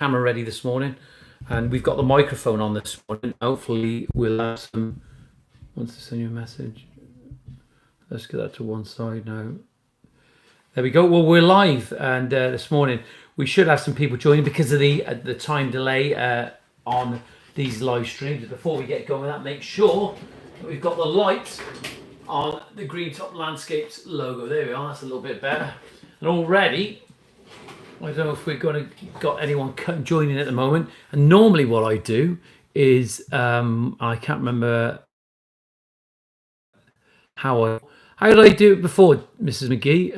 camera ready this morning, and we've got the microphone on this morning. Hopefully we'll have some. Wants to send you a message. Let's get that to one side now. There we go. Well, we're live, and this morning we should have some people joining because of the time delay on these live streams. Before we get going with that, make sure that we've got the light on the Green Top Landscapes logo. There we are. That's a little bit better. And already, I don't know if we're got anyone joining at the moment. And normally, what I do is I can't remember how did I do it before, Mrs. McGee?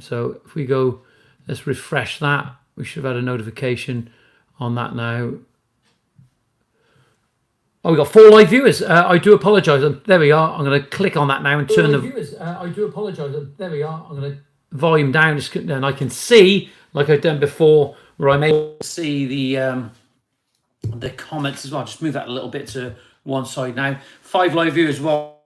So if we go, let's refresh that. We should have had a notification on that now. Oh, we got 4 live viewers. I do apologise. There we are. I'm going to click on that now and turn the viewers. I do apologise. There we are. I'm going to volume down, and I can see, like I've done before, where I'm able to see the comments as well. Just move that a little bit to one side now. 5 live viewers. Well,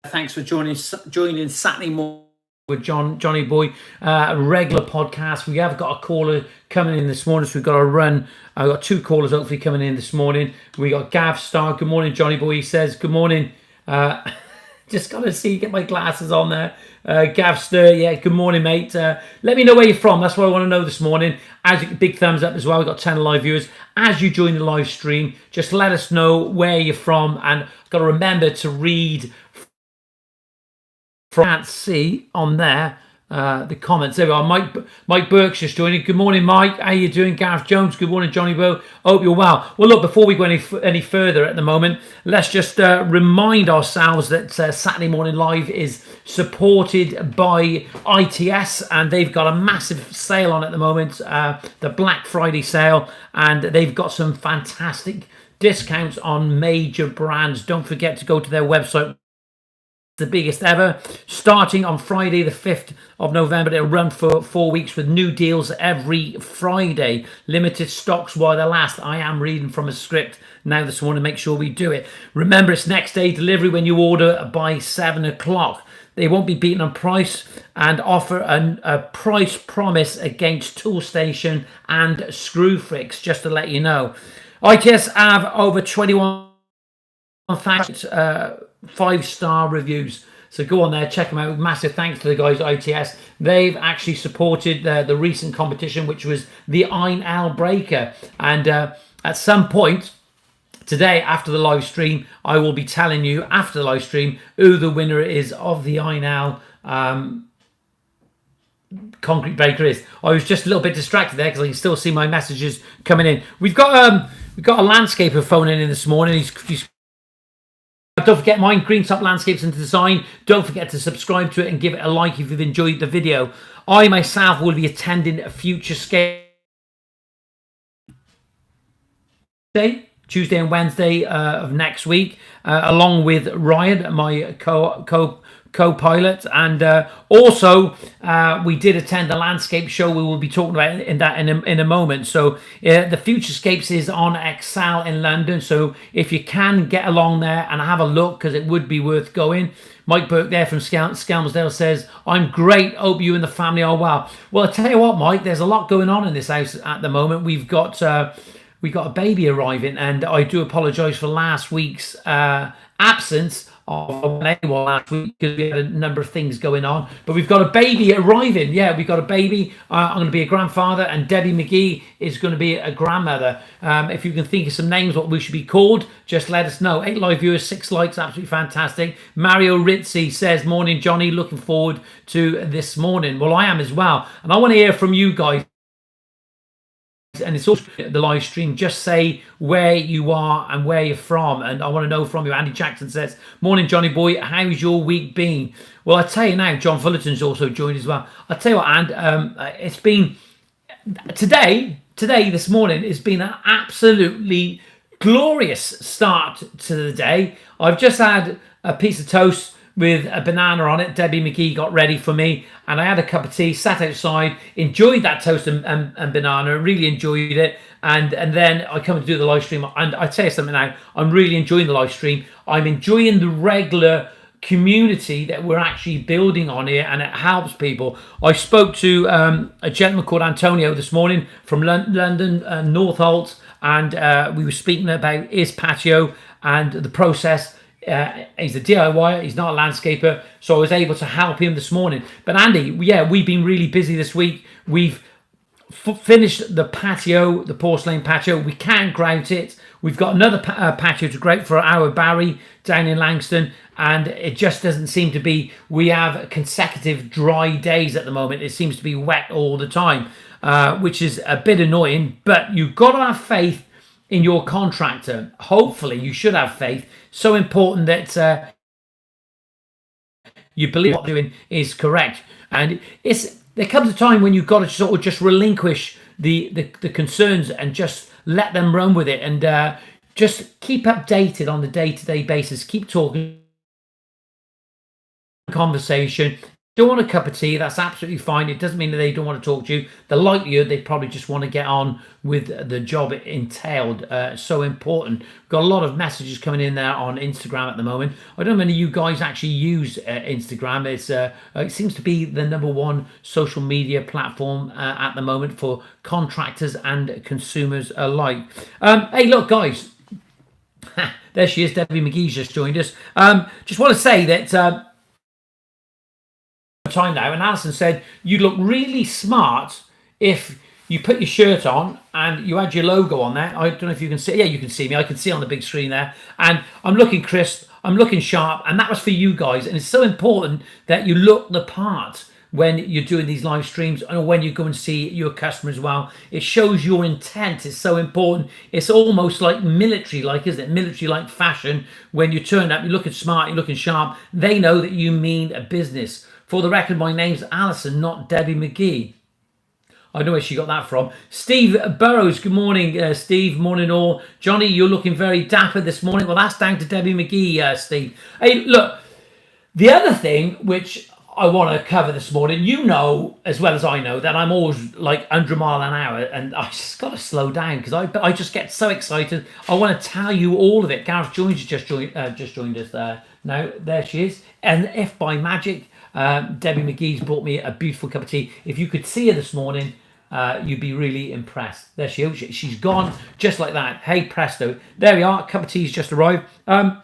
thanks for joining Saturday morning with Johnyboy, regular podcast. We have got a caller coming in this morning, so we've got to run. I've got 2 callers hopefully coming in this morning. We got Gav Star. Good morning, Johnyboy. He says, good morning. Just got to get my glasses on there. Gav Star, yeah, good morning, mate. Let me know where you're from. That's what I want to know this morning. Big thumbs up as well. We've got 10 live viewers. As you join the live stream, just let us know where you're from. And I've got to remember to read. Can't see on there the comments. There we are. Mike Burke's just joining. Good morning, Mike. How you doing? Gareth Jones. Good morning, Johnyboy. Hope you're well. Well, look, before we go any further at the moment, let's just remind ourselves that Saturday Morning Live is supported by ITS, and they've got a massive sale on at the moment, the Black Friday sale, and they've got some fantastic discounts on major brands. Don't forget to go to their website. The biggest ever, starting on Friday the 5th of November. It'll run for 4 weeks with new deals every Friday. Limited stocks while they last. I am reading from a script now this morning. Make sure we do it. Remember, it's next day delivery when you order by 7 o'clock. They won't be beaten on price and offer a price promise against Toolstation and Screwfix, just to let you know. ITS have over 21,000 5-star reviews, so go on there, check them out. Massive thanks to the guys at ITS. They've actually supported the recent competition, which was the Einal Breaker, and at some point today after the live stream, I will be telling you after the live stream who the winner is of the Einal concrete breaker is. I was just a little bit distracted there because I can still see my messages coming in. We've got a landscaper phoning in this morning. He's Don't forget mine, Green Top Landscapes and Design. Don't forget to subscribe to it and give it a like if you've enjoyed the video. I myself will be attending a Futurescape Tuesday and Wednesday of next week, along with Ryan, my co-pilot, and also we did attend the landscape show. We will be talking about in a moment. So the Futurescapes is on Excel in London, so if you can get along there and have a look, because it would be worth going. Mike Burke there from Skelmersdale says, I'm great, hope you and the family are well. Well, I tell you what, Mike, there's a lot going on in this house at the moment. We've got a baby arriving, and I do apologise for last week's absence of anyone last week because we had a number of things going on. But we've got a baby arriving. Yeah, we've got a baby. I'm going to be a grandfather, and Debbie McGee is going to be a grandmother. If you can think of some names what we should be called, just let us know. 8 live viewers, 6 likes, absolutely fantastic. Mario Ritzi says, morning, Johnny. Looking forward to this morning. Well, I am as well. And I want to hear from you guys. And it's also the live stream. Just say where you are and where you're from, and I want to know from you. Andy Jackson says, morning, Johnyboy, how's your week been? Well, I tell you now, John Fullerton's also joined as well. I tell you what, and it's been today this morning, it's been an absolutely glorious start to the day. I've just had a piece of toast with a banana on it. Debbie McGee got ready for me, and I had a cup of tea, sat outside, enjoyed that toast and banana, really enjoyed it. And then I come to do the live stream, and I tell you something now, I'm really enjoying the live stream. I'm enjoying the regular community that we're actually building on here, and it helps people. I spoke to a gentleman called Antonio this morning from London, Northolt, and we were speaking about his patio and the process. He's a DIYer, he's not a landscaper, so I was able to help him this morning. But Andy, yeah, we've been really busy this week. We've finished the patio, the porcelain patio. We can't grout it. We've got another patio to grout for our Barry down in Langston, and it just doesn't seem to be. We have consecutive dry days at the moment. It seems to be wet all the time, which is a bit annoying. But you've got to have faith in your contractor. Hopefully, you should have faith. So important that you believe what you're doing is correct, and there comes a time when you've got to sort of just relinquish the concerns and just let them run with it, and just keep updated on the day-to-day basis. Keep talking, conversation. Don't want a cup of tea, that's absolutely fine. It doesn't mean that they don't want to talk to you. The likelihood they probably just want to get on with the job it entailed. So important. We've got a lot of messages coming in there on Instagram at the moment. I don't know if any of you guys actually use Instagram. It seems to be the #1 social media platform at the moment for contractors and consumers alike. Hey, look, guys. There she is. Debbie McGee's just joined us. Just want to say that time now, and Alison said you'd look really smart if you put your shirt on and you had your logo on there. I don't know if you can see. Yeah, you can see me. I can see on the big screen there, and I'm looking crisp, I'm looking sharp, and that was for you guys. And it's so important that you look the part when you're doing these live streams, and when you go and see your customer as well. It shows your intent. It's so important. It's almost like military like, isn't it? Military like fashion. When you turn up, you're looking smart, you're looking sharp, they know that you mean a business. For the record, my name's Alison, not Debbie McGee. I know where she got that from. Steve Burrows, good morning, Steve. Morning all. Johnny, you're looking very dapper this morning. Well, that's down to Debbie McGee, Steve. Hey, look, the other thing which I want to cover this morning, you know as well as I know that I'm always like 100 mile an hour, and I just got to slow down because I just get so excited. I want to tell you all of it. Gareth Jones just joined us there. Now, there she is. And if by magic, Debbie McGee's brought me a beautiful cup of tea. If you could see her this morning, you'd be really impressed. There she is. She's gone just like that. Hey, presto. There we are. Cup of tea's just arrived. Put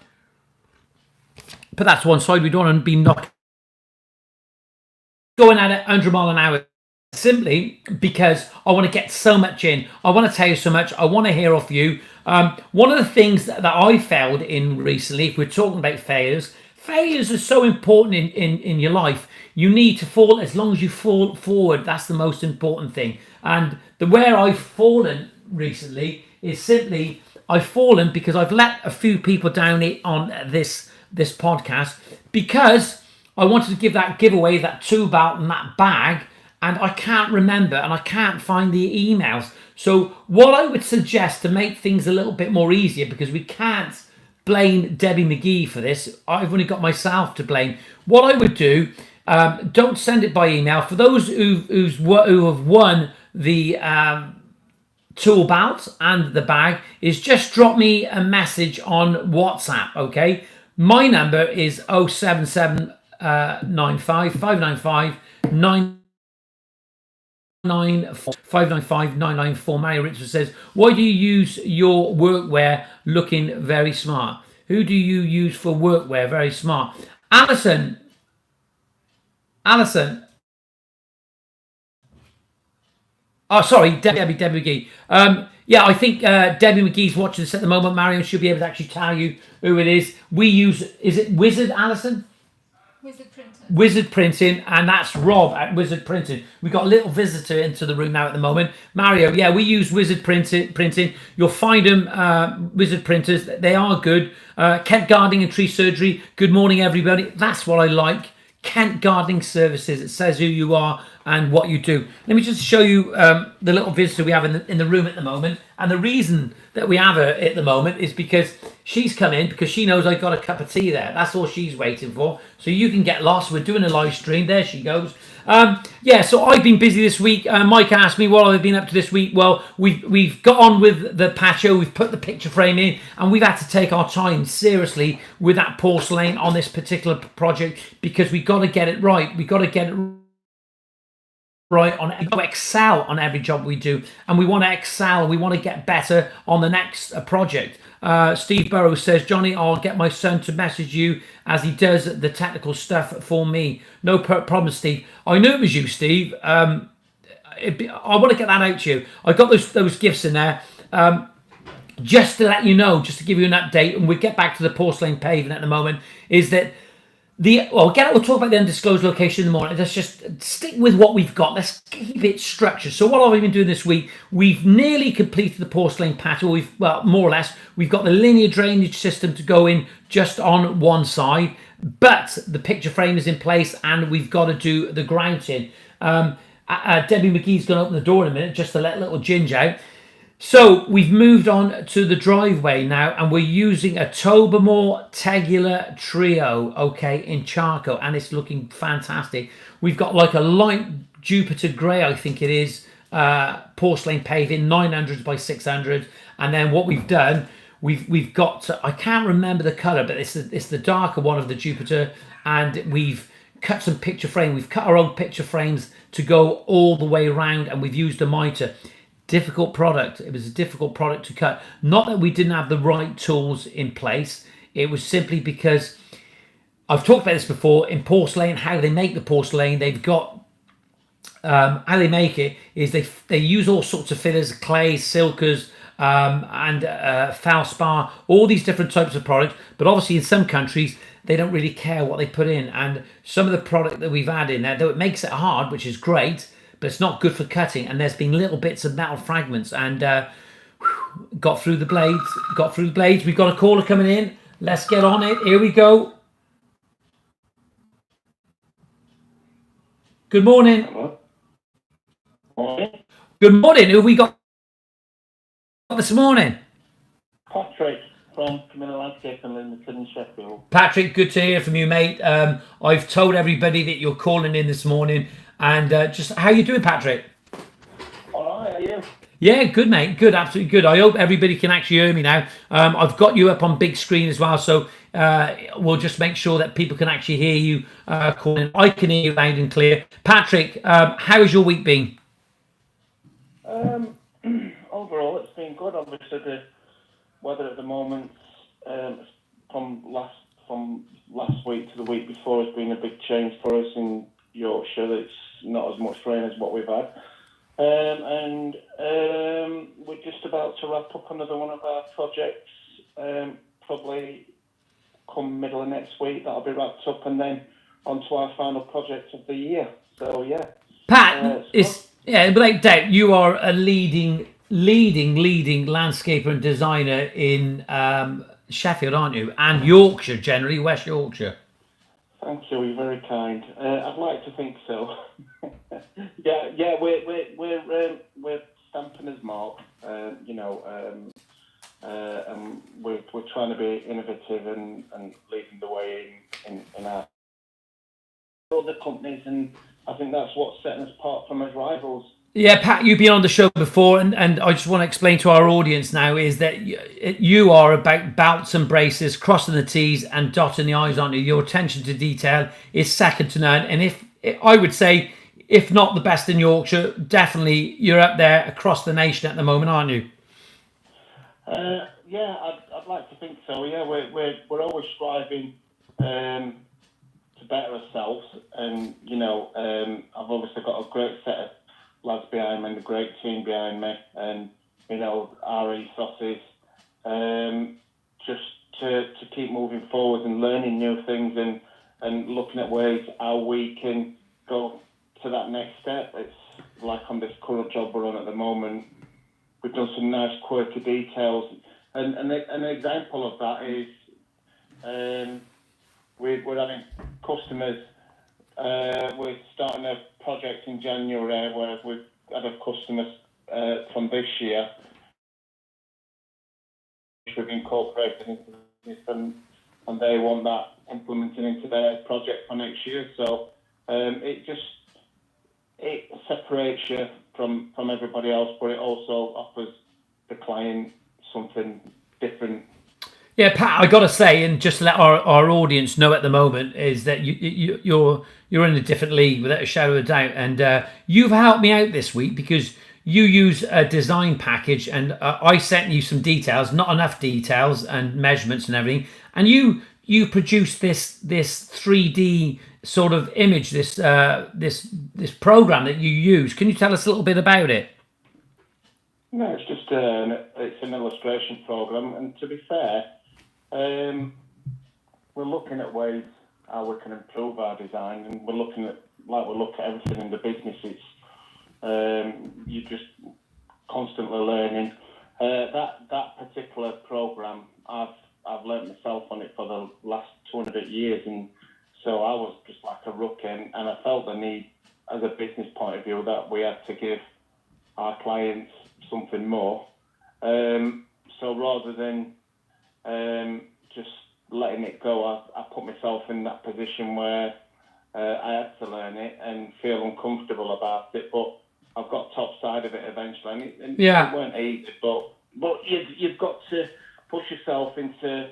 that to one side. We don't want to be going at it 100 mile an hour, simply because I want to get so much in. I want to tell you so much. I want to hear off you. One of the things that I failed in recently, if we're talking about failures are so important in your life. You need to fall, as long as you fall forward, that's the most important thing. And where I've fallen recently is simply, I've fallen because I've let a few people down on this podcast, because I wanted to give that giveaway, that tool belt and that bag, and I can't remember and I can't find the emails. So what I would suggest to make things a little bit more easier, because we can't blame Debbie McGee for this, I've only got myself to blame. What I would do, don't send it by email. For those who have won the tool belt and the bag, is just drop me a message on WhatsApp, okay? My number is 077 95 595 994. Mario Richard says, why do you use your workwear looking very smart? Who do you use for workwear very smart? Alison. Oh, sorry, Debbie McGee. Yeah, I think Debbie McGee's watching this at the moment. Mario should be able to actually tell you who it is. We use, is it Wizard, Alison? Wizard Printing, and that's Rob at Wizard Printing. We've got a little visitor into the room now at the moment. Mario, yeah, we use Wizard Printing. You'll find them, Wizard Printers. They are good. Kent Gardening and Tree Surgery. Good morning, everybody. That's what I like. Kent Gardening Services. It says who you are and what you do. Let me just show you the little visitor we have in the room at the moment. And the reason that we have her at the moment is because she's come in because she knows I got a cup of tea there. That's all she's waiting for. So you can get lost. We're doing a live stream. There she goes. Yeah, so I've been busy this week. Mike asked me what I've been up to this week. Well, we've got on with the patio. We've put the picture frame in, and we've had to take our time seriously with that porcelain on this particular project because we've got to get it right. We've got to get it right on to excel on every job we do, and we want to excel. We want to get better on the next project. Steve Burrows says, Johnny, I'll get my son to message you as he does the technical stuff for me. No problem, Steve. I knew it was you, Steve. I want to get that out to you. I got those gifts in there. Just to let you know, just to give you an update, and we'll get back to the porcelain paving at the moment, is that we'll talk about the undisclosed location in the morning. Let's just stick with what we've got. Let's keep it structured. So what have we been doing this week? We've nearly completed the porcelain patio. More or less, we've got the linear drainage system to go in just on one side, but the picture frame is in place, and we've got to do the grouting. Debbie McGee's going to open the door in a minute just to let little Ginge out. So we've moved on to the driveway now, and we're using a Tobermoor Tegular Trio, okay, in charcoal, and it's looking fantastic. We've got like a light Jupiter grey, I think it is, porcelain paving, 900 by 600, and then what we've done, we've got I can't remember the colour, but it's the darker one of the Jupiter, and we've cut some picture frame. We've cut our own picture frames to go all the way around, and we've used a mitre. Difficult product. It was a difficult product to cut. Not that we didn't have the right tools in place. It was simply because I've talked about this before in porcelain, how they make the porcelain. They've got how they make it is they use all sorts of fillers, clay, silkers, and felspar, all these different types of products. But obviously in some countries they don't really care what they put in, and some of the product that we've had in there, though it makes it hard, which is great, but it's not good for cutting, and there's been little bits of metal fragments, and got through the blades. We've got a caller coming in. Let's get on it. Here we go. Good morning. Hello. Morning. Good morning. Who have we got this morning? Patrick from Consumer and Contractor in Sheffield. Patrick, good to hear from you, mate. I've told everybody that you're calling in this morning, and just how you doing, Patrick? All right, are you? Yeah, good, mate. Good, absolutely good. I hope everybody can actually hear me now. I've got you up on big screen as well, so we'll just make sure that people can actually hear you calling. I can hear you loud and clear. Patrick, how's your week been? Overall, it's been good. Obviously, the weather at the moment from last week to the week before has been a big change for us in Yorkshire. It's not as much rain as what we've had. And we're just about to wrap up another one of our projects, probably come middle of next week. That'll be wrapped up, and then on to our final project of the year. So, yeah. Pat, without doubt, you are a leading landscaper and designer in Sheffield, aren't you? And Yorkshire, generally, West Yorkshire. Thank you. You're very kind. I'd like to think so. yeah. We're stamping as mark. And we're trying to be innovative and leading the way in our other companies, and I think that's what's setting us apart from us rivals. Yeah, Pat, you've been on the show before, and I just want to explain to our audience now is that you are about belts and braces, crossing the T's and dotting the I's, aren't you? Your attention to detail is second to none, and if I would say, if not the best in Yorkshire, definitely you're up there across the nation at the moment, aren't you? Yeah, I'd like to think so. Yeah, we're always striving to better ourselves, and I've obviously got a great set of lads behind me and a great team behind me, and our ethos is just to keep moving forward and learning new things and looking at ways how we can go to that next step. It's like on this current job we're on at the moment, we've done some nice quirky details, and an example of that is we're having customers we're starting a project in January where we've had a customer from this year, which we've incorporated into this, and they want that implemented into their project for next year. So it separates you from everybody else, but it also offers the client something different. Yeah, Pat, I got to say, and just to let our audience know at the moment, is that you're in a different league without a shadow of a doubt. And you've helped me out this week because you use a design package, and I sent you some details, not enough details and measurements and everything. And you produced this 3D sort of image, this program that you use. Can you tell us a little bit about it? No, it's just it's an illustration program, and to be fair, we're looking at ways how we can improve our design, and we're looking at everything in the business. It's you're just constantly learning. That particular program, I've learned myself on it for the last 200 years, and so I was just like a rookie, and I felt the need, as a business point of view, that we had to give our clients something more. So rather than just letting it go, I put myself in that position where I had to learn it and feel uncomfortable about it, but I've got top side of it eventually. And it weren't easy, but you've got to push yourself into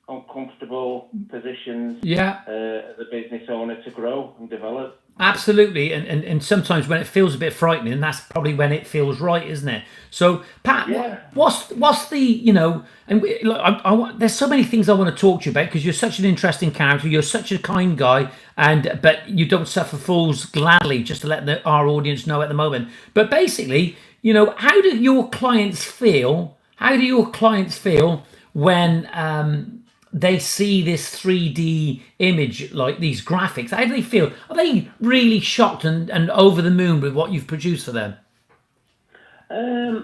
uncomfortable positions as a business owner to grow and develop. Absolutely, and sometimes when it feels a bit frightening, that's probably when it feels right, isn't it? So, Pat, what's the and look, there's so many things I want to talk to you about because you're such an interesting character, you're such a kind guy, but you don't suffer fools gladly. Just to let our audience know at the moment. But basically, how do your clients feel? How do your clients feel when they see this 3D image, like these graphics? How do they feel? Are they really shocked and over the moon with what you've produced for them? I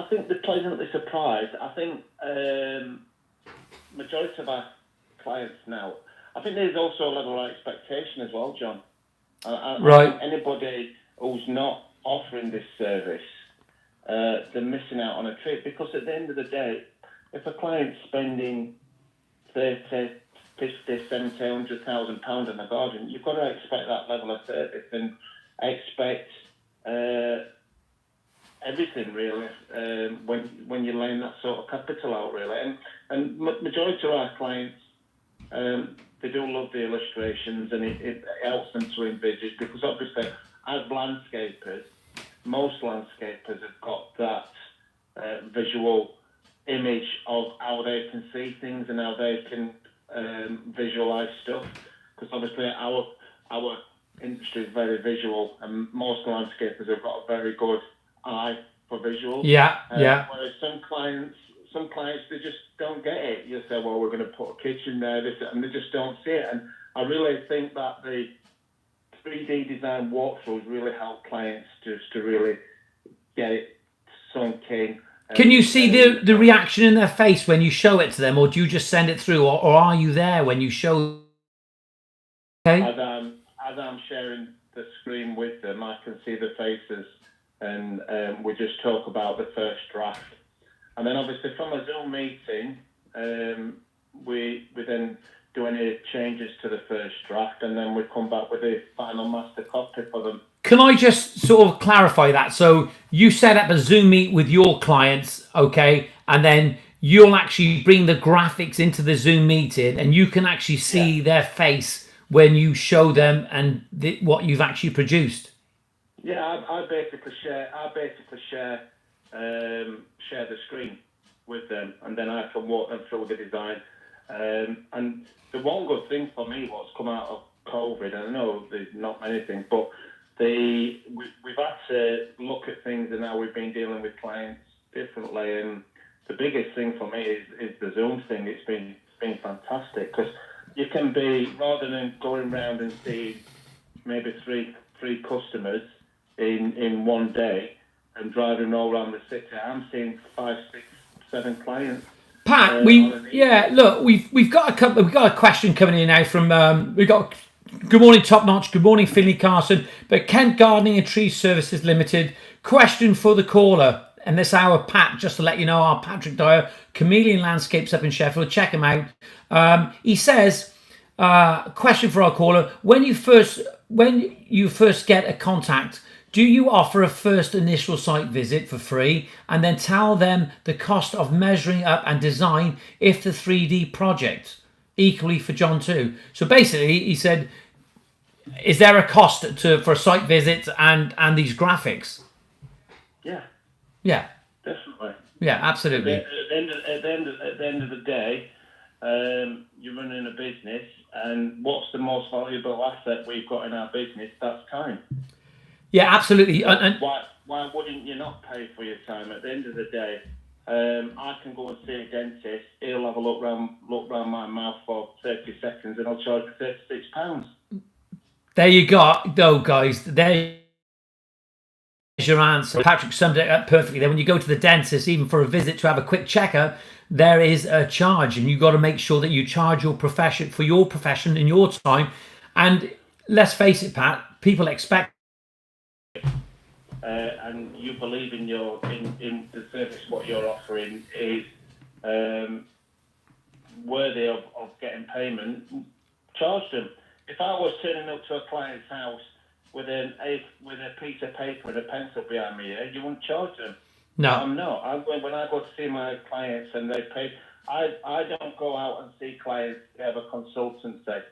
think they're pleasantly surprised. I think majority of our clients now, I think there's also a level of expectation as well, John. I think anybody who's not offering this service, they're missing out on a treat, because at the end of the day, if a client's spending 30, 50, 70, £100,000 in a garden, you've got to expect that level of service and expect everything, really, when you're laying that sort of capital out, really. And majority of our clients, they do love the illustrations, and it helps them to envisage, because obviously, as landscapers, most landscapers have got that visual image of how they can see things and how they can visualize stuff, because obviously our industry is very visual, and most landscapers have got a very good eye for visuals. Whereas some clients they just don't get it. You say, well, we're going to put a kitchen there, and they just don't see it. And I really think that the 3D design walkthroughs really help clients just to really get it sunk in. Can you see the reaction in their face when you show it to them, or do you just send it through, or are you there when you show? Okay. As I'm sharing the screen with them, I can see the faces, and we just talk about the first draft. And then obviously from a Zoom meeting, we then do any changes to the first draft, and then we come back with a final master copy for them. Can I just sort of clarify that? So you set up a Zoom meet with your clients, okay, and then you'll actually bring the graphics into the Zoom meeting, and you can actually see their face when you show them and what you've actually produced. Yeah, I basically share the screen with them, and then I can walk them through the design. And the one good thing for me what's come out of COVID, and I know there's not many things, but we've had to look at things and how we've been dealing with clients differently. And the biggest thing for me is the Zoom thing. It's been fantastic, because you can be, rather than going around and seeing maybe three customers in one day and driving all around the city, I'm seeing 5, 6, 7 clients. Pat, we've got a question coming in now from we've got Good morning, Top Notch. Good morning, Finley Carson. But Kent Gardening and Tree Services Limited. Question for the caller. And this hour, Pat, just to let you know, our Patrick Dyer, Chameleon Landscapes up in Sheffield. Check him out. He says, question for our caller. When you first get a contact, do you offer a first initial site visit for free and then tell them the cost of measuring up and design if the 3D project? Equally for John too. So basically, he said, is there a cost for a site visit and these graphics? Yeah. Yeah. Definitely. Yeah, absolutely. At the end of the day, you're running a business, and what's the most valuable asset we've got in our business? That's time. Yeah, absolutely. And why wouldn't you not pay for your time? At the end of the day, I can go and see a dentist. He'll have a look round my mouth for 30 seconds, and I'll charge me £36. there you go, though, guys. There's your answer. Patrick summed it up perfectly. Then when you go to the dentist, even for a visit to have a quick checkup, there is a charge, and you've got to make sure that you charge your profession for your profession in your time. And let's face it, Pat, people expect. And you believe in the service what you're offering is worthy of getting payment, charge them. If I was turning up to a client's house with a piece of paper and a pencil behind me here, you wouldn't charge them. No, I'm not. When I go to see my clients and they pay, I don't go out and see clients who have a consultancy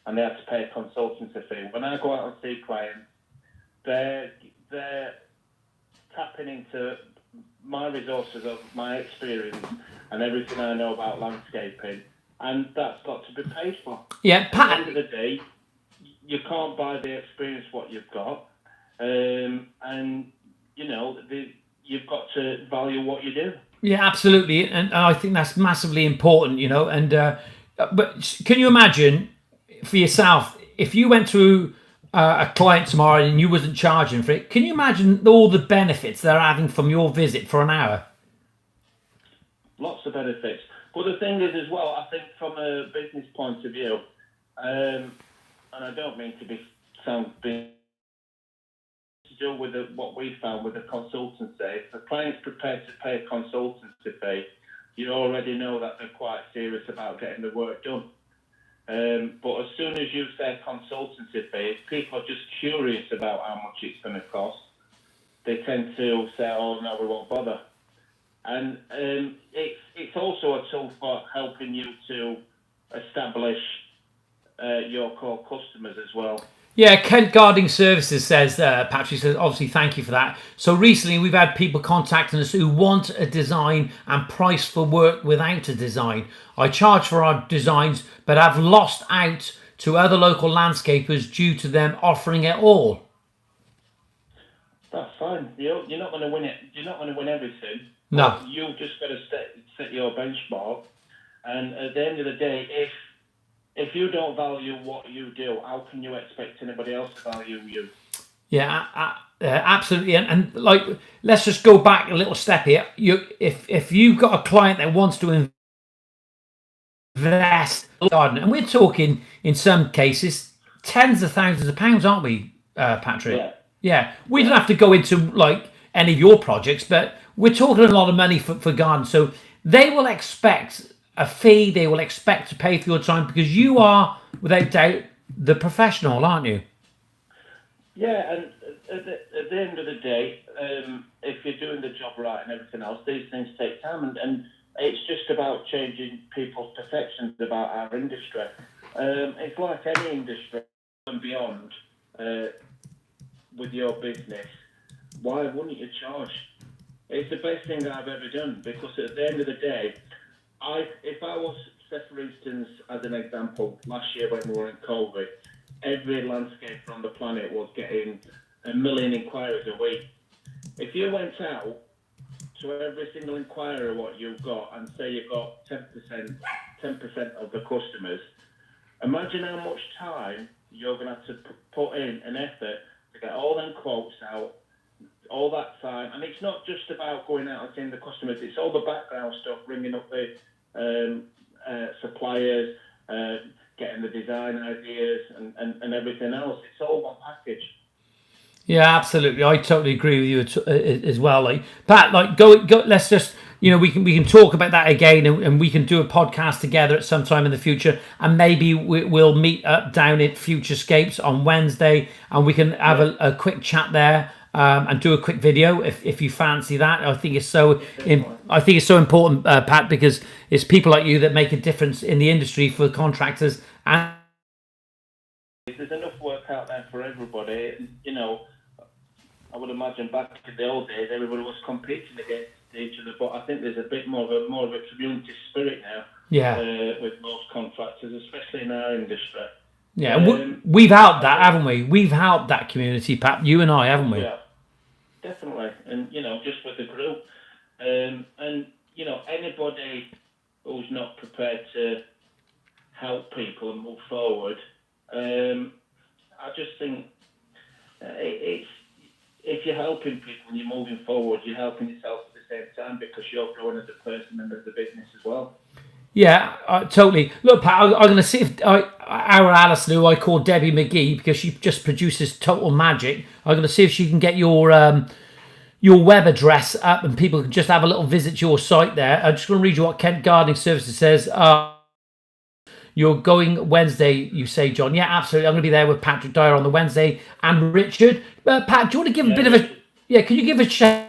and they have to pay a consultancy fee. When I go out and see clients, they're tapping into my resources of my experience and everything I know about landscaping, and that's got to be paid for. Yeah, Pat. At the end of the day, you can't buy the experience what you've got, and you've got to value what you do. Yeah, absolutely, and I think that's massively important. And but can you imagine for yourself if you went to a client tomorrow and you wasn't charging for it? Can you imagine all the benefits they're having from your visit for an hour? Lots of benefits. But the thing is as well, I think from a business point of view, and I don't mean to sound big, to do with what we found with the consultancy, if the client's prepared to pay a consultancy fee, you already know that they're quite serious about getting the work done. But as soon as you say consultancy fee, people are just curious about how much it's going to cost. They tend to say, "Oh no, we won't bother." And it's also a tool for helping you to establish your core customers as well. Yeah, Kent Gardening Services says, Patrick says, obviously, thank you for that. So recently we've had people contacting us who want a design and price for work without a design. I charge for our designs, but I've lost out to other local landscapers due to them offering it all. That's fine. You're not going to win it. You're not going to win everything. No. You've just got to set your benchmark. And at the end of the day, if you don't value what you do, how can you expect anybody else to value you? Yeah, absolutely. And like, let's just go back a little step here. If you've got a client that wants to invest in garden, and we're talking in some cases tens of thousands of pounds, aren't we, Patrick? Yeah. We don't have to go into like any of your projects, but we're talking a lot of money for garden. So they will expect a fee, they will expect to pay for your time because you are, without doubt, the professional, aren't you? Yeah, and at the end of the day, if you're doing the job right and everything else, these things take time, and it's just about changing people's perceptions about our industry. It's like any industry and beyond with your business. Why wouldn't you charge? It's the best thing I've ever done because at the end of the day, if I was, say for instance, as an example, last year when we were in COVID, every landscaper on the planet was getting 1 million inquiries a week. If you went out to every single inquiry what you've got and say you've got 10% of the customers, imagine how much time you're going to have to put in an effort to get all them quotes out, all that time. And it's not just about going out and seeing the customers, it's all the background stuff, ringing up the suppliers, getting the design ideas and everything else. It's all one package. Yeah, absolutely. I totally agree with you as well. Like Pat, like go. Let's just we can talk about that again, and we can do a podcast together at some time in the future, and maybe we'll meet up down at Futurescapes on Wednesday, and we can have a quick chat there. And do a quick video if you fancy that. I think it's so important, Pat, because it's people like you that make a difference in the industry for contractors. And there's enough work out there for everybody. I would imagine back in the old days, everybody was competing against each other, but I think there's a bit more of a community spirit now. Yeah. With most contractors, especially in our industry. Yeah, we've helped that, haven't we? We've helped that community, Pat. You and I, haven't we? Yeah, definitely. And just with the group, and anybody who's not prepared to help people and move forward, I just think it's if you're helping people and you're moving forward, you're helping yourself at the same time because you're growing as a person and as a business as well. Yeah, totally. Look, Pat, I'm going to see if our Alison, who I call Debbie McGee because she just produces total magic, I'm going to see if she can get your web address up and people can just have a little visit to your site there. I'm just going to read you what Kent Gardening Services says. You're going Wednesday, you say, John. Yeah, absolutely. I'm going to be there with Patrick Dyer on the Wednesday and Richard. Pat, do you want to give a bit of a... Yeah, can you give a shout?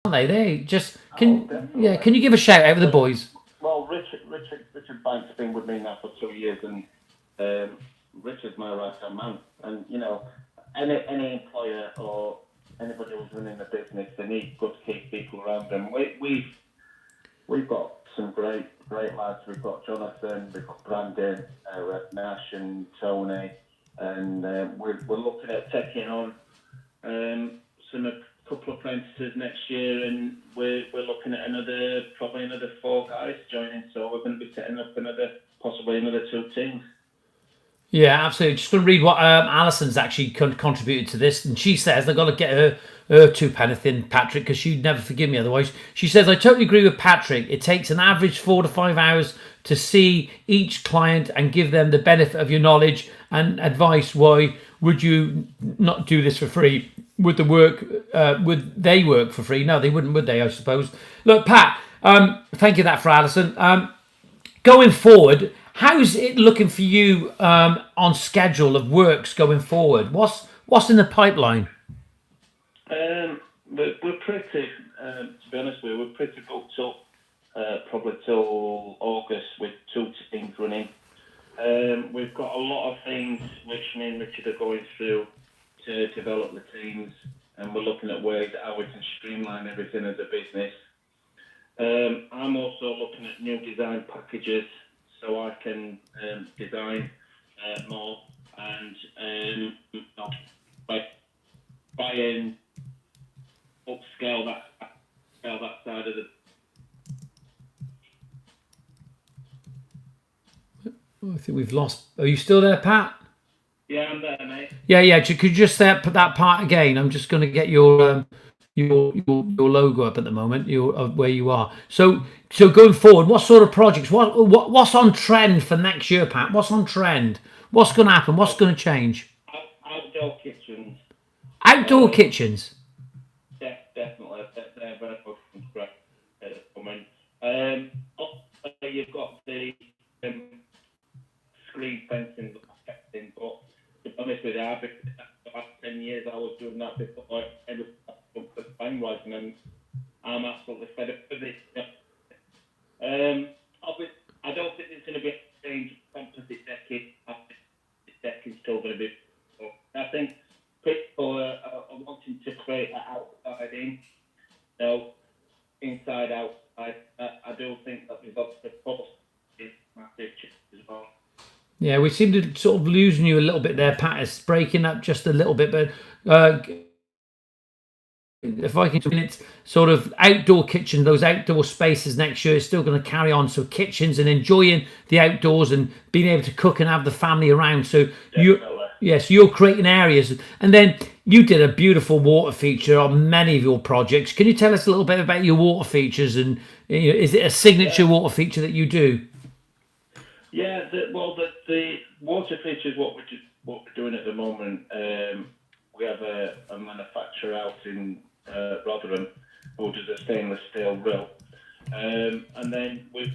Aren't they just... Can you give a shout out with the boys? Well, Richard Banks has been with me now for 2 years, and Richard's my right-hand man. And, any employer or anybody who's running a business, they need good key people around them. We've got some great lads. We've got Jonathan, we've got Brandon, we have Nash and Tony, and we're looking at taking on a couple of apprentices next year, and we're looking at probably another 4 guys joining. So we're going to be setting up possibly another 2 teams. Yeah, absolutely. Just going to read what Alison's actually contributed to this, and she says I've got to get her 2 penneth in, Patrick, because she'd never forgive me otherwise. She says, I totally agree with Patrick. It takes an average 4 to 5 hours to see each client and give them the benefit of your knowledge and advice. Why would you not do this for free? Would they work for free? No, they wouldn't, would they, I suppose? Look, Pat, thank you for Alison. Going forward, how's it looking for you on schedule of works going forward? What's in the pipeline? We're pretty, to be honest with you, we're pretty booked up probably till August with 2 teams running. We've got a lot of things which me and Richard are going through to develop the teams, and we're looking at ways how we can streamline everything as a business. I'm also looking at new design packages so I can design more and buy in, upscale that side of the... I think we've lost... Are you still there, Pat? Yeah, I'm there, mate. Yeah. Could you just put that part again? I'm just going to get your logo up at the moment. Where you are. So going forward, what sort of projects? What's on trend for next year, Pat? What's on trend? What's going to happen? What's going to change? Outdoor kitchens. Outdoor kitchens. Definitely. They're very much from scratch at the moment. You've got the screen fencing, but to be honest with you, the last 10 years I was doing that before everything was bandwagon, and I'm absolutely fed up with it. Obviously, I don't think there's going to be a change composite decking. I think this decking's still going to be. I think people are wanting to create that outside in, inside outside. I do think that we've got the post is massive as well. Yeah, we seem to sort of losing you a little bit there, Pat. It's breaking up just a little bit, but if I can talk, it's sort of outdoor kitchen, those outdoor spaces next year is still going to carry on. So kitchens and enjoying the outdoors and being able to cook and have the family around. So you're creating areas, and then you did a beautiful water feature on many of your projects. Can you tell us a little bit about your water features, and is it a signature water feature that you do? Yeah, the water feature is what we're doing at the moment. We have a manufacturer out in Rotherham who does a stainless steel grill, and then we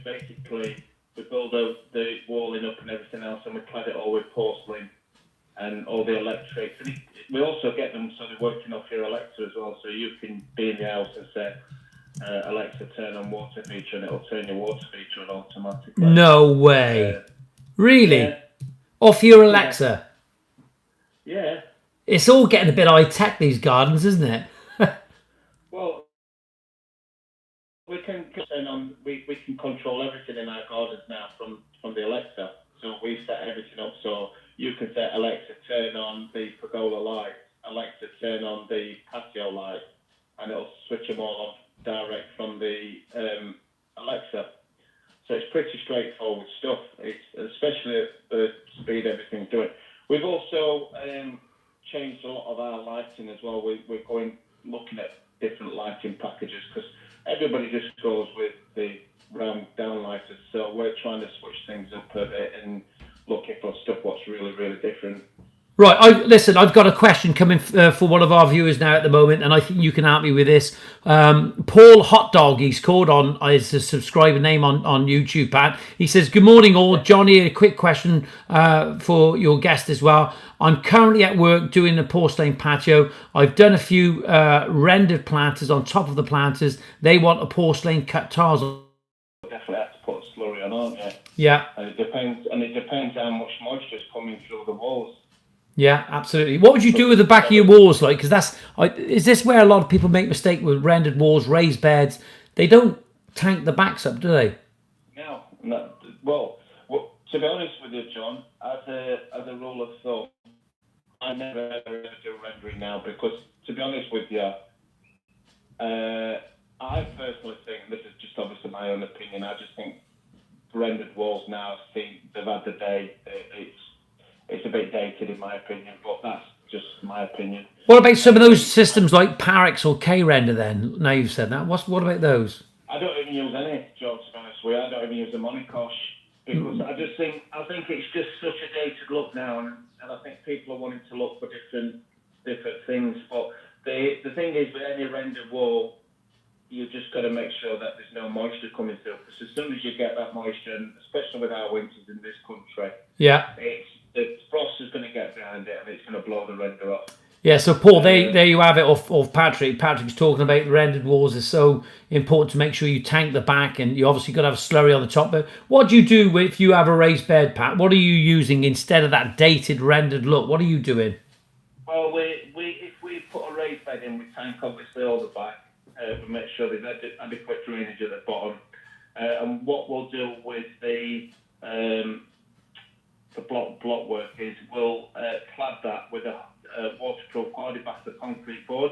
build out the walling up and everything else, and we clad it all with porcelain and all the electrics. And we also get them so they're working off your Alexa as well, so you can be in the house and say, Alexa, turn on water feature, and it'll turn your water feature on automatically. No way. Really? Yeah. Off your Alexa? Yeah. It's all getting a bit high-tech, these gardens, isn't it? Well, we can turn on. We can control everything in our gardens now from the Alexa. So we set everything up so you can say, Alexa, turn on the pergola light. Alexa, turn on the patio light, and it'll switch them all off direct from the Alexa. So it's pretty straightforward stuff. It's especially at the speed everything's doing. We've also changed a lot of our lighting as well. We're looking at different lighting packages because everybody just goes with the round downlighters. So we're trying to switch things up a bit and looking for stuff what's really, really different. Right, listen, I've got a question coming for one of our viewers now at the moment, and I think you can help me with this. Paul Hot Dog, he's called on as a subscriber name on YouTube, Pat. He says, good morning all. Johnny, a quick question for your guest as well. I'm currently at work doing a porcelain patio. I've done a few rendered planters on top of the planters. They want a porcelain cut tiles. Definitely have to put a slurry on, aren't you? Yeah. And it depends how much moisture is coming through the walls. Yeah, absolutely. What would you do with the back of your walls? Like, because is this where a lot of people make mistake with rendered walls, raised beds? They don't tank the backs up, do they? No. Well, to be honest with you, John, as a rule of thumb, I never ever do rendering now because, to be honest with you, I personally think, this is just obviously my own opinion, I just think rendered walls now, they've had the day. It's a bit dated in my opinion, but that's just my opinion. What about some of those systems like Parix or K-Render then? Now you've said that. What about those? I don't even use any, George, to be honest with you. I don't even use a Monocosh because I think it's just such a dated look now, and I think people are wanting to look for different things. But the thing is, with any rendered wall, you just got to make sure that there's no moisture coming through, because as soon as you get that moisture, and especially with our winters in this country, the frost is going to get behind it and it's going to blow the render off. Yeah, so Paul, there you have it off Patrick. Patrick's talking about the rendered walls is so important to make sure you tank the back, and you obviously got to have a slurry on the top. But what do you do if you have a raised bed, Pat? What are you using instead of that dated rendered look? What are you doing? Well, if we put a raised bed in, we tank obviously all the back. We make sure there's adequate drainage at the bottom. And what we'll do with the block work is we'll clad that with a waterproof hardy backer concrete board.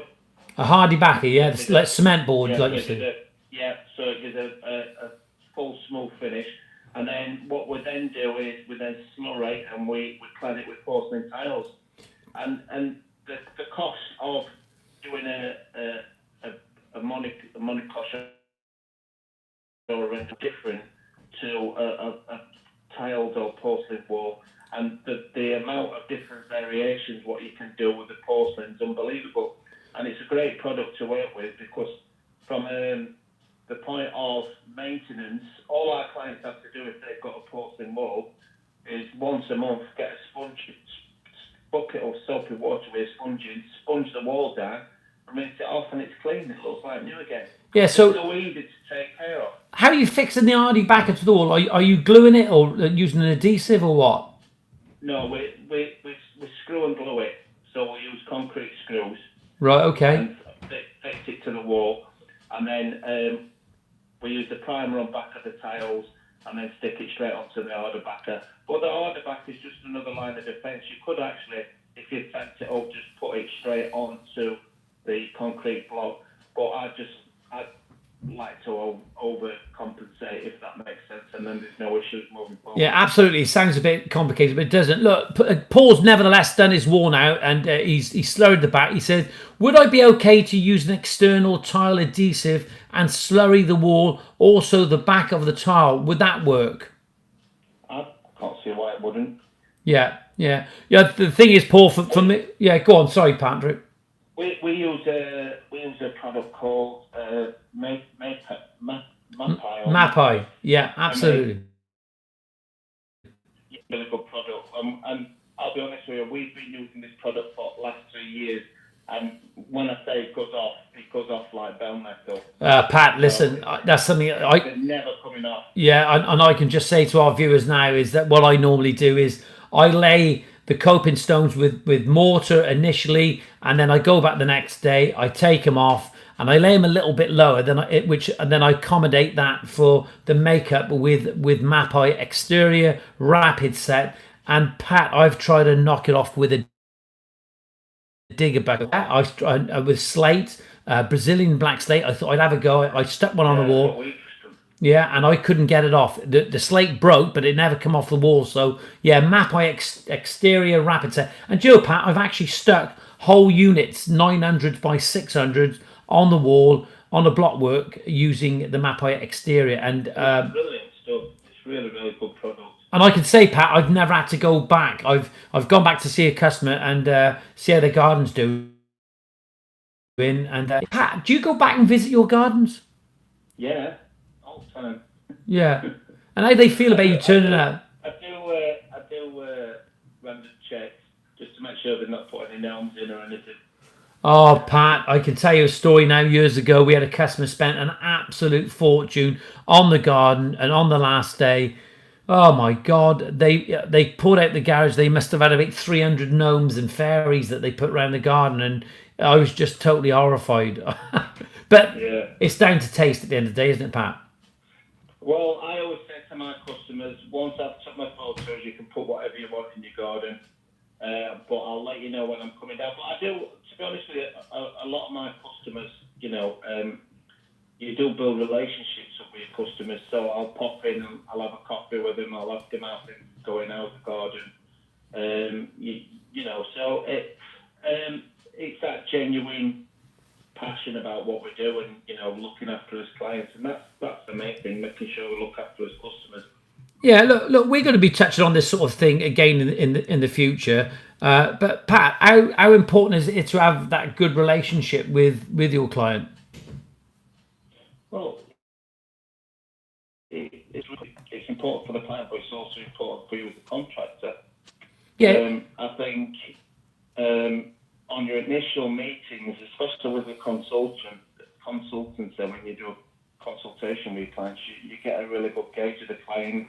A hardy backer, yeah, like cement board, yeah, like you said. So it gives a full smooth finish. And then what we then do is we then slurry and we clad it with porcelain tiles. And the cost of doing a monocosh or a render different to a tiled or porcelain wall, and the amount of different variations what you can do with the porcelain is unbelievable, and it's a great product to work with because from the point of maintenance, all our clients have to do if they've got a porcelain wall is once a month get a sponge bucket of soapy water with a sponge in, sponge the wall down, rinse it off, and it's clean. It looks like new again. Yeah, so it's so easy to take care of. How are you fixing the hardy backer to the wall? Are you gluing it or using an adhesive or what? No, we screw and glue it. So we use concrete screws. Right. Okay. And fix it to the wall, and then we use the primer on back of the tiles, and then stick it straight onto the harder backer. But the harder backer is just another line of defence. You could actually, if you tanked it up, just put it straight onto the concrete block. But I'd like to overcompensate, if that makes sense, and then there's no issues moving forward. Yeah, absolutely. It sounds a bit complicated, but it doesn't. Look, Paul's nevertheless done his wall now, and he's slurred the back. He said, would I be okay to use an external tile adhesive and slurry the wall, also the back of the tile? Would that work? can't see why it wouldn't. Yeah. The thing is, Paul, for me, yeah. Go on. Sorry, Patrick. We use a product called Mapai. Yeah, absolutely. Really good product. And I'll be honest with you, we've been using this product for the last 3 years. And when I say it goes off like bell metal. Pat, listen, that's something they're never coming off. Yeah, and I can just say to our viewers now is that what I normally do is I lay the coping stones with mortar initially, and then I go back the next day, I take them off, and I lay them a little bit lower than and then I accommodate that for the makeup with Mapai exterior rapid set. And Pat, I've tried to knock it off with a digger back. I with slate, Brazilian black slate. I thought I'd have a go. I stuck one on the wall. Yeah, and I couldn't get it off. The slate broke, but it never come off the wall. So yeah, Mapai exterior rapid set. And Joe, Pat, I've actually stuck whole units 900 by 600 on the wall on the block work using the Mapai exterior. And brilliant stuff. It's really good product. And I can say, Pat, I've never had to go back. I've gone back to see a customer and see how their garden's doing. And Pat, do you go back and visit your gardens? Yeah, all the time. Yeah. And how do they feel about you turning up? I do random checks just to make sure they're not putting any elms in or anything. Oh, Pat, I can tell you a story now. Years ago, we had a customer spent an absolute fortune on the garden, and on the last day, oh my God, they pulled out the garage. They must have had about 300 gnomes and fairies that they put around the garden, and I was just totally horrified. But yeah, it's down to taste at the end of the day, isn't it, Pat? Well, I always say to my customers, once I've took my photos, you can put whatever you want in your garden, but I'll let you know when I'm coming down. But I do, to be honest with you, a lot of my customers, you do build relationships with your customers, so I'll pop in and I'll have a coffee with them, I'll ask them how things are going out the garden. So it's that genuine passion about what we do and, looking after his clients. And that's the main thing, making sure we look after his customers. Yeah, look, we're going to be touching on this sort of thing again in the future. But Pat, how important is it to have that good relationship with your client? Well, it's important for the client, but it's also important for you as a contractor. Yeah. I think on your initial meetings, especially with a consultant, when you do a consultation with your clients, you get a really good gauge of the client,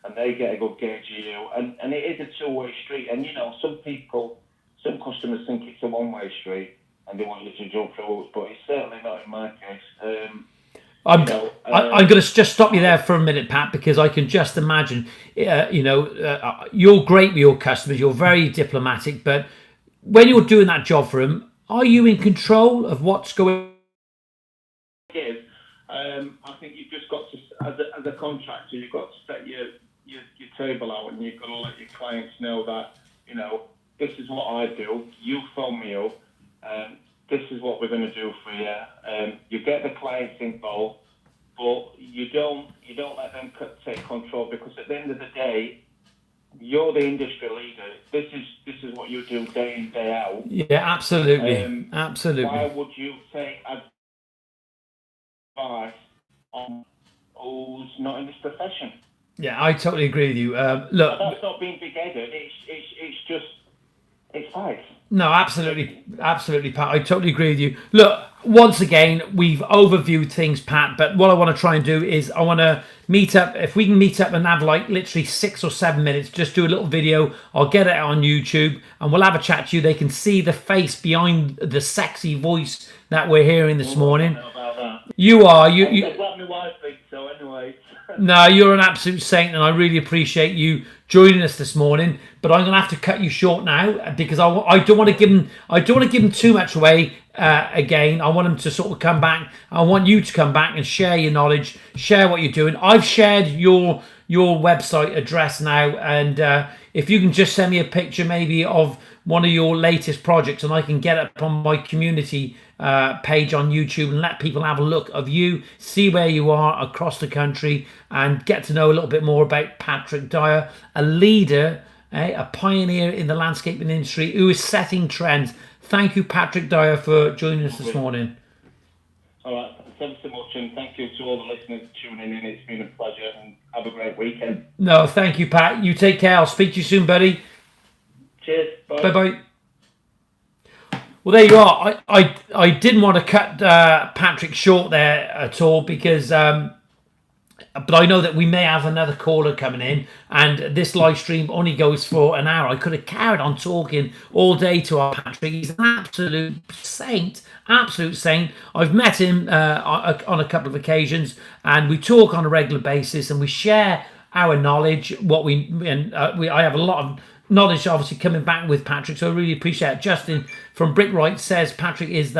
and they get a good gauge of you. And it is a two-way street. And, some customers think it's a one-way street, and they want you to jump through hoops, but it's certainly not in my case. I'm going to just stop you there for a minute, Pat, because I can just imagine, you're great with your customers, you're very diplomatic, but when you're doing that job for them, are you in control of what's going on? Yes. I think you've just got to, as a contractor, you've got to set your table out, and you've got to let your clients know that, this is what I do, you phone me up, this is what we're going to do for you. You get the clients involved, but you don't let them take control, because at the end of the day, you're the industry leader. This is what you do day in, day out. Yeah, absolutely. Absolutely. Why would you take advice on who's not in this profession? Yeah, I totally agree with you. Look, that's not being big-headed. It's facts. No, absolutely, Pat. I totally agree with you. Look, once again, we've overviewed things, Pat, but what I want to try and do is I want to meet up. If we can meet up and have like literally 6 or 7 minutes, just do a little video. I'll get it on YouTube and we'll have a chat to you. They can see the face behind the sexy voice that we're hearing this morning. I don't know about that. You are. That's what my wife thinks, so anyway. No, you're an absolute saint, and I really appreciate you joining us this morning. But I'm going to have to cut you short now because I don't want to give him too much away. Again, I want him to sort of come back. I want you to come back and share your knowledge, share what you're doing. I've shared your website address now, and if you can just send me a picture maybe of one of your latest projects, and I can get it up on my community page on YouTube and let people have a look of you, see where you are across the country, and get to know a little bit more about Patrick Dyer, a leader, a pioneer in the landscaping industry who is setting trends. Thank you, Patrick Dyer, for joining us this morning. All right, thanks so much, and thank you to all the listeners tuning in. It's been a pleasure, and have a great weekend. No, thank you, Pat. You take care. I'll speak to you soon, buddy. Cheers. Bye. Bye-bye. Well, there you are. I didn't want to cut Patrick short there at all because, but I know that we may have another caller coming in, and this live stream only goes for an hour. I could have carried on talking all day to our Patrick. He's an absolute saint. Absolute saint. I've met him on a couple of occasions, and we talk on a regular basis, and we share our knowledge. I have a lot of knowledge, obviously, coming back with Patrick, so I really appreciate it. Justin from Brickwright says Patrick is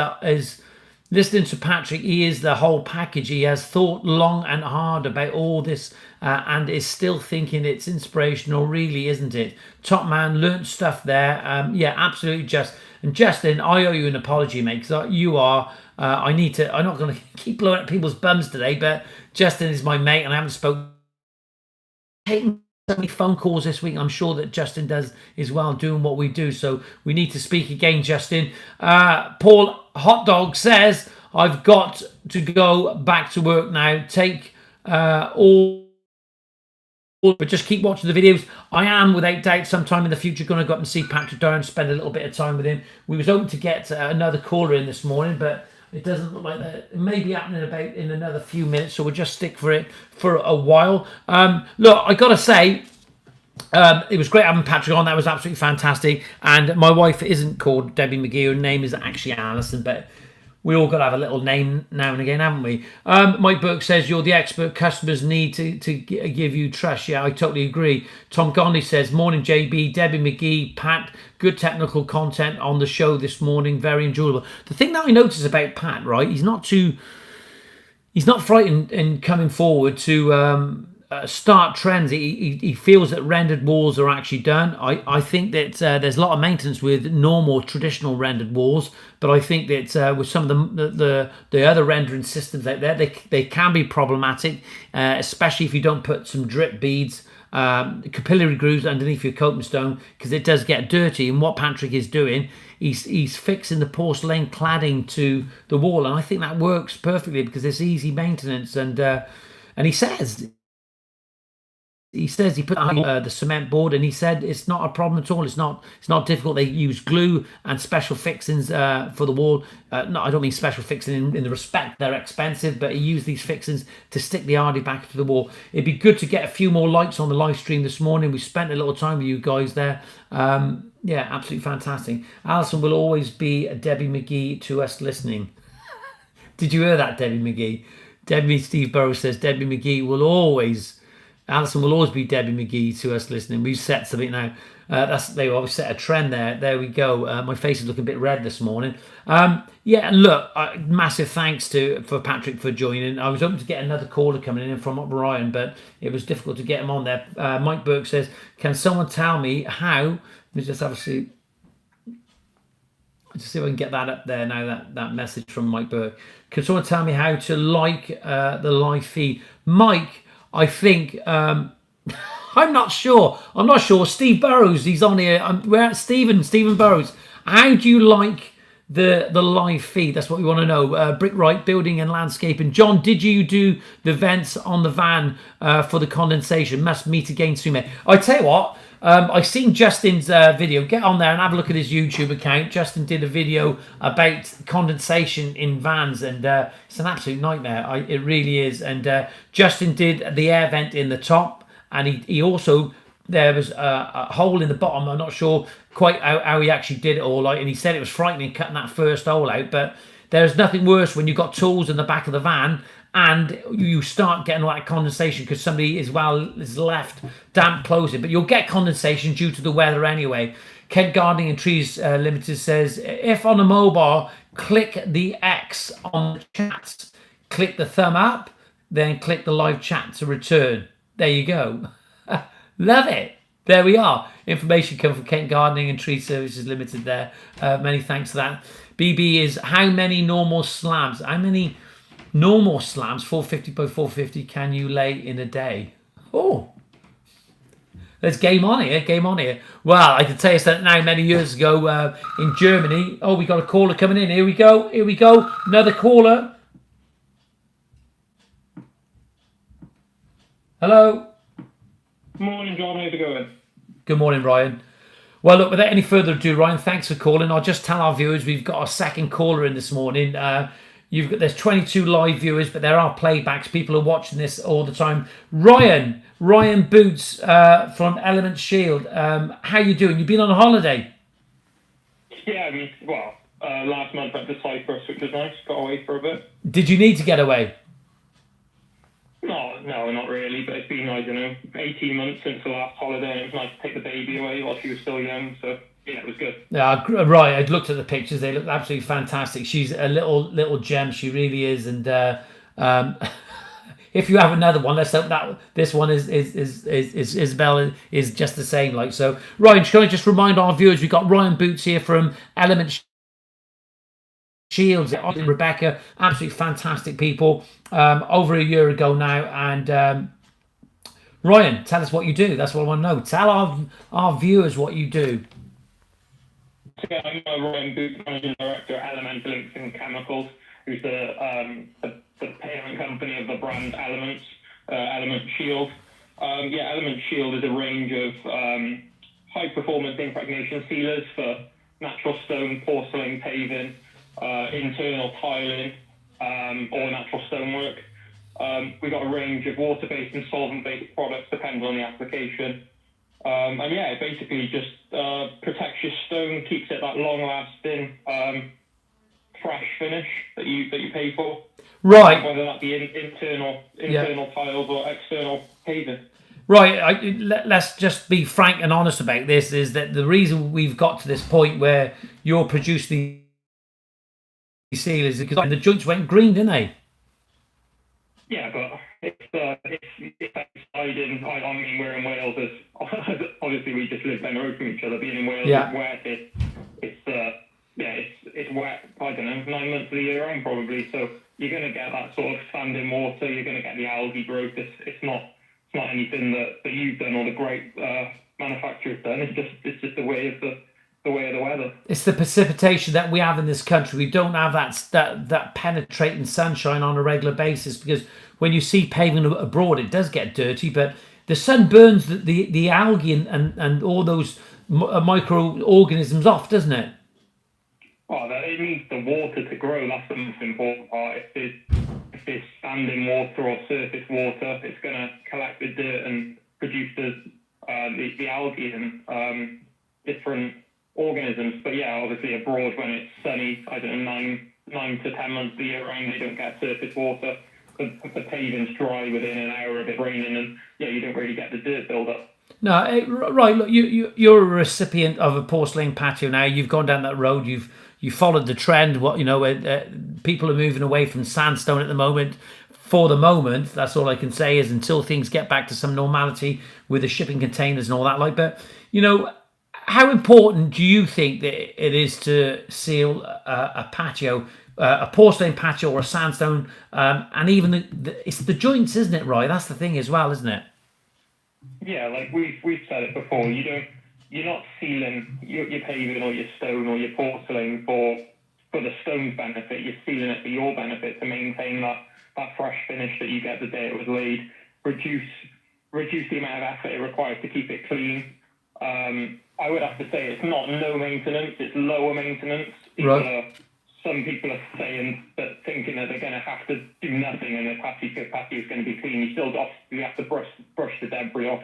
listening to Patrick. He is the whole package. He has thought long and hard about all this, and is still thinking it's inspirational. Really, isn't it? Top man, learnt stuff there. Yeah, absolutely, And Justin, I owe you an apology, mate, because you are. I'm not going to keep blowing up people's bums today, but Justin is my mate, and I haven't spoken. So many phone calls this week. I'm sure that Justin does as well, doing what we do. So we need to speak again, Justin. Paul Hot Dog says, I've got to go back to work now. Take all, but just keep watching the videos. I am, without doubt, sometime in the future going to go up and see Patrick Dyer and spend a little bit of time with him. We was hoping to get another caller in this morning, but it doesn't look like that. It may be happening in another few minutes, so we'll just stick for it for a while. Look, I got to say, it was great having Patrick on. That was absolutely fantastic. And my wife isn't called Debbie McGee. Her name is actually Alison, but we all got to have a little name now and again, haven't we? Mike Burke says, you're the expert. Customers need to give you trust. Yeah, I totally agree. Tom Gondy says, morning, JB, Debbie McGee, Pat, good technical content on the show this morning. Very enjoyable. The thing that I notice about Pat, right, he's not frightened in coming forward to start trends. He feels that rendered walls are actually done. I think that there's a lot of maintenance with normal traditional rendered walls, but I think that with some of the other rendering systems out there, they can be problematic, especially if you don't put some drip beads, capillary grooves underneath your coping stone, because it does get dirty. And what Patrick is doing, he's fixing the porcelain cladding to the wall, and I think that works perfectly because it's easy maintenance. And he says he put on the cement board, and he said it's not a problem at all. It's not difficult. They use glue and special fixings for the wall. No, I don't mean special fixing in the respect they're expensive, but he used these fixings to stick the RD back to the wall. It'd be good to get a few more likes on the live stream this morning. We spent a little time with you guys there. Yeah, absolutely fantastic. Alison will always be a Debbie McGee to us listening. Did you hear that, Debbie McGee? Steve Burrows says Debbie McGee will always. Alison will always be Debbie McGee to us listening. We've set something now. They always set a trend there. There we go. My face is looking a bit red this morning. Yeah, and look, massive thanks for Patrick for joining. I was hoping to get another caller coming in from Ryan, but it was difficult to get him on there. Mike Burke says, can someone tell me how? Let me just have a see. Let's see if I can get that up there now, that message from Mike Burke. Can someone tell me how to like the live feed? Mike, I think, I'm not sure. Steve Burrows, he's on here. We're at Stephen Burrows. How do you like the live feed? That's what we want to know. Brickwright, building and landscaping. John, did you do the vents on the van for the condensation? Must meet again soon, mate. I tell you what, I've seen Justin's video. Get on there and have a look at his YouTube account. Justin did a video about condensation in vans, and it's an absolute nightmare. It really is. And Justin did the air vent in the top, and he also, there was a hole in the bottom. I'm not sure quite how he actually did it all. And he said it was frightening cutting that first hole out, but there's nothing worse when you've got tools in the back of the van and you start getting all that condensation because somebody is left damp closing. But you'll get condensation due to the weather anyway. Kent Gardening and Trees Limited says, if on a mobile, click the X on the chat, click the thumb up, then click the live chat to return. There you go. Love it. There we are. Information come from Kent Gardening and Tree Services Limited there. Many thanks for that. BB is how many normal slabs? How many normal slabs 450 by 450 can you lay in a day? Oh, there's game on here. Game on here. Well, I can tell you that now. Many years ago in Germany. Oh, we got a caller coming in. Here we go. Here we go. Another caller. Hello. Morning, John. How's it going? Good morning, Ryan. Well, look, without any further ado, Ryan, thanks for calling. I'll just tell our viewers we've got our second caller in this morning. There's 22 live viewers, but there are playbacks. People are watching this all the time. Ryan Boots from Element Shield. How you doing? You've been on a holiday? Yeah, last month went to Cyprus, which was nice. Got away for a bit. Did you need to get away? No, not really. But it's been, 18 months since the last holiday, and it was nice to take the baby away while she was still young. So yeah, it was good. Yeah, right. I'd looked at the pictures; they look absolutely fantastic. She's a little gem. She really is. And if you have another one, let's hope that this one is Isabel is just the same. Like so, Ryan. Can I just remind our viewers we've got Ryan Boots here from Element Shields, Rebecca, absolutely fantastic people. Over a year ago now, and Ryan, tell us what you do. That's what I want to know. Tell our viewers what you do. Yeah, I'm Ryan Boots, Managing Director at Elemental Inks and Chemicals, who's the parent company of the brand Element Shield. Element Shield is a range of high-performance impregnation sealers for natural stone, porcelain, paving, internal tiling, or natural stonework. We've got a range of water-based and solvent-based products depending on the application. It basically just protects your stone, keeps it that long-lasting, fresh finish that you pay for. Right. Whether that be internal tiles or external paving. Right. Let's just be frank and honest about this. Is that the reason we've got to this point where you're producing sealers because the joints went green, didn't they? Yeah, but it's outside in. I mean, we're in Wales. Obviously, we just live down the road from each other. Being in Wales, yeah. It's wet. It's wet. I don't know, 9 months of the year on probably. So you're going to get that sort of standing water. You're going to get the algae growth. It's not anything that you've done or the great manufacturer's done. It's just the way of the weather. It's the precipitation that we have in this country. We don't have that penetrating sunshine on a regular basis, because when you see paving abroad, it does get dirty, but the sun burns the algae and all those microorganisms off, doesn't it? Well, it needs the water to grow. That's the most important part. If it's standing water or surface water, it's going to collect the dirt and produce the algae and different organisms. But yeah, obviously abroad when it's sunny, I don't know, 9 to 10 months of the year round, they don't get surface water. The paving's dry within an hour of it raining, and yeah, you don't really get the dirt build-up. No, right. Look, you're a recipient of a porcelain patio now. You've gone down that road. You followed the trend. People are moving away from sandstone at the moment. For the moment, that's all I can say is until things get back to some normality with the shipping containers and all that. But how important do you think that it is to seal a patio, a porcelain patio or a sandstone, and even it's the joints, isn't it, Right? That's the thing as well, isn't it? Yeah, like we've said it before. You're not sealing your paving or your stone or your porcelain for the stone's benefit. You're sealing it for your benefit to maintain that fresh finish that you get the day it was laid. Reduce the amount of effort it requires to keep it clean. I would have to say it's not no maintenance, it's lower maintenance. Some people are thinking that they're going to have to do nothing and the patio is going to be clean. You have to brush the debris off,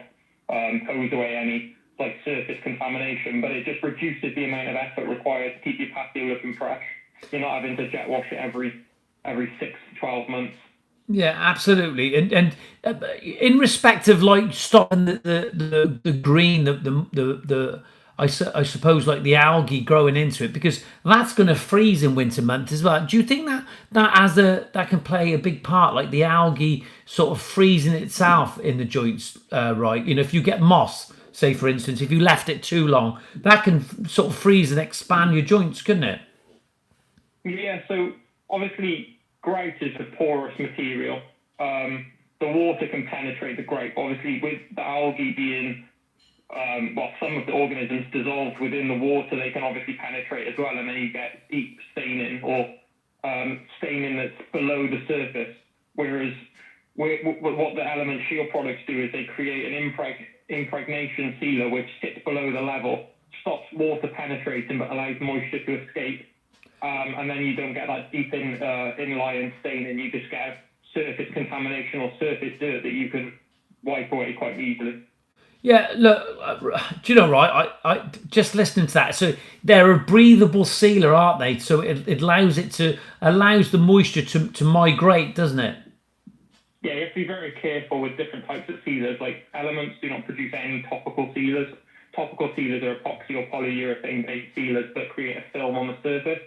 hose away any surface contamination, but it just reduces the amount of effort required to keep your patio looking fresh. You're not having to jet wash it every 6 to 12 months. Yeah, absolutely. And in respect of stopping the green, I suppose the algae growing into it, because that's going to freeze in winter months as well. Do you think that can play a big part, like the algae sort of freezing itself in the joints, right? If you get moss, say for instance, if you left it too long, that can sort of freeze and expand your joints, couldn't it? Yeah, so obviously grout is a porous material. The water can penetrate the grout. Obviously, with the algae being, some of the organisms dissolved within the water, they can obviously penetrate as well, and then you get deep staining or staining that's below the surface. Whereas what the Element Shield products do is they create an impregnation sealer which sits below the level, stops water penetrating but allows moisture to escape. And then you don't get that deep inline stain, and you just get surface contamination or surface dirt that you can wipe away quite easily. Yeah, look, do you know, right? I just listening to that. So they're a breathable sealer, aren't they? So it allows the moisture to migrate, doesn't it? Yeah, you have to be very careful with different types of sealers. Like Elements do not produce any topical sealers. Topical sealers are epoxy or polyurethane-based sealers that create a film on the surface.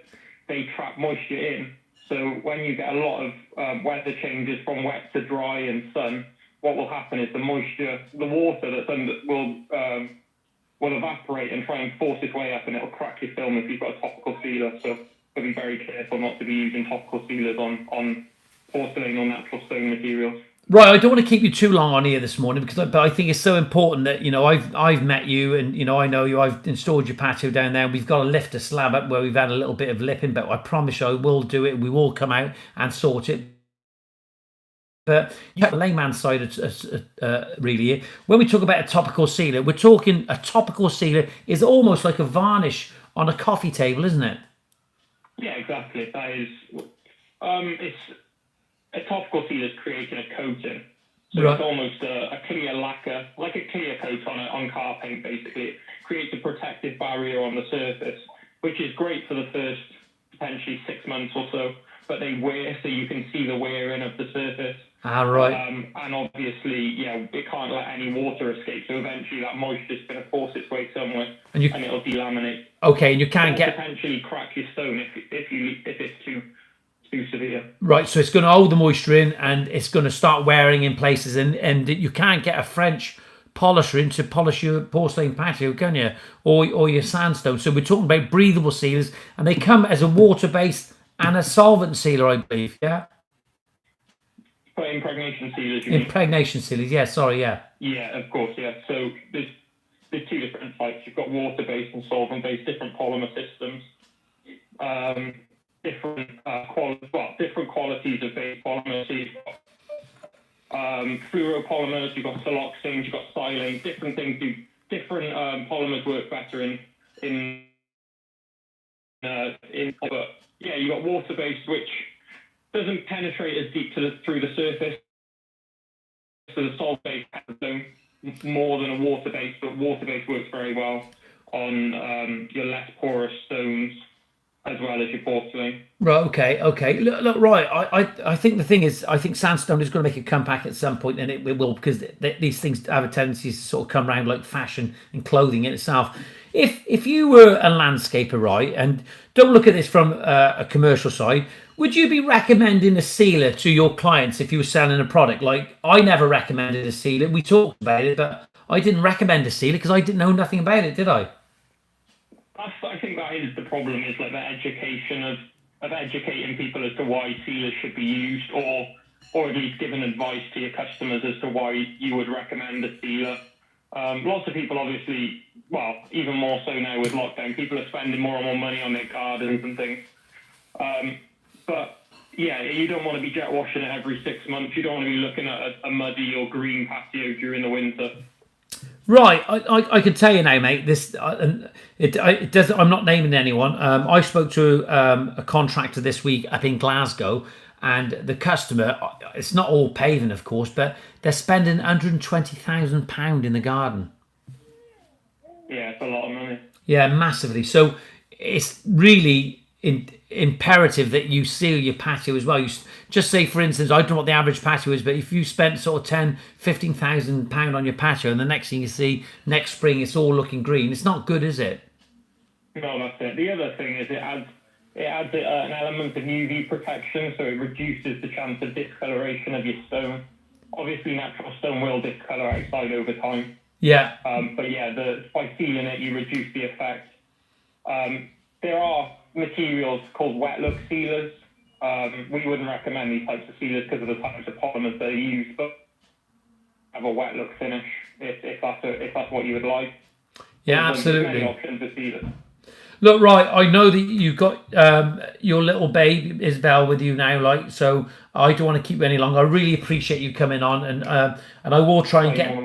They trap moisture in. So when you get a lot of weather changes from wet to dry and sun, what will happen is the water that's under will evaporate and try and force its way up, and it'll crack your film if you've got a topical sealer. So be very careful not to be using topical sealers on porcelain or natural stone materials. Right, I don't want to keep you too long on here this morning but I think it's so important that I've met you, and I know you. I've installed your patio down there. And we've got to lift a slab up where we've had a little bit of lipping, but I promise you I will do it. We will come out and sort it. But you have the layman side really. When we talk about a topical sealer, we're talking a topical sealer is almost like a varnish on a coffee table, isn't it? Yeah, exactly. That is, it's a topical sealer is creating a coating. So It's almost a clear lacquer, like a clear coat on car paint, basically. It creates a protective barrier on the surface, which is great for the first potentially 6 months or so. But they wear, so you can see the wearing of the surface. Right. And obviously, it can't let any water escape. So eventually that moisture is going to force its way somewhere, and it'll delaminate. Okay, and you can't potentially crack your stone if it's too severe. Right, so it's going to hold the moisture in, and it's going to start wearing in places, and you can't get a French polisher in to polish your porcelain patio, can you? Or your sandstone. So we're talking about breathable sealers, and they come as a water-based and a solvent sealer, I believe, yeah? For impregnation sealers, you Impregnation sealers, yeah, sorry, yeah. Yeah, of course, yeah. So there's two different types. You've got water-based and solvent-based, different polymer systems. Different qualities of base polymers. So you've got fluoropolymers, you've got siloxanes, you've got silanes. Different things do different polymers work better in. But yeah, you've got water-based, which doesn't penetrate as deep through the surface. So the solvent-based has more than a water-based, but water-based works very well on your less porous stones as well as your porcelain. Right, okay. Look, right. I think the thing is, I think sandstone is going to make a comeback at some point, and it will, because these things have a tendency to sort of come around like fashion and clothing in itself. If you were a landscaper, right, and don't look at this from a commercial side, would you be recommending a sealer to your clients if you were selling a product? Like, I never recommended a sealer. We talked about it, but I didn't recommend a sealer because I didn't know nothing about it, did I? I think that is the problem, is like the education of educating people as to why sealers should be used, or at least giving advice to your customers as to why you would recommend a sealer. Lots of people, obviously, well, even more so now with lockdown, people are spending more and more money on their gardens and things. But yeah, you don't want to be jet washing it every 6 months. You don't want to be looking at a muddy or green patio during the winter. Right, I can tell you now, mate. This it doesn't. I'm not naming anyone. I spoke to a contractor this week up in Glasgow, and the customer. It's not all paving, of course, but they're spending £120,000 in the garden. Yeah, it's a lot of money. Yeah, massively. So it's really imperative that you seal your patio as well. You just say, for instance, I don't know what the average patio is, but if you spent sort of £10,000-15,000 on your patio, and the next thing you see next spring it's all looking green, it's not good, is it? No, that's it. The other thing is it adds an element of UV protection, so it reduces the chance of discoloration of your stone. Obviously, natural stone will discolor outside over time. Yeah. But yeah, by sealing it, you reduce the effect. There are materials called wet look sealers. We wouldn't recommend these types of sealers because of the types of polymers they use, but have a wet look finish if that's what you would like. Yeah, There's absolutely. many options for sealers. Look, right, I know that you've got your little babe, Isabel, with you now, like, so I don't want to keep you any longer. I really appreciate you coming on, and I will try and get...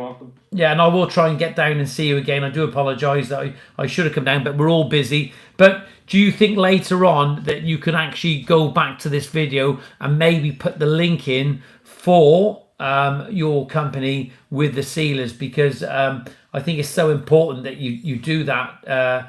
Yeah, and I will try and get down and see you again. I do apologise that I should have come down, but we're all busy. But do you think later on that you can actually go back to this video and maybe put the link in for your company with the sealers? Because I think it's so important that you do that,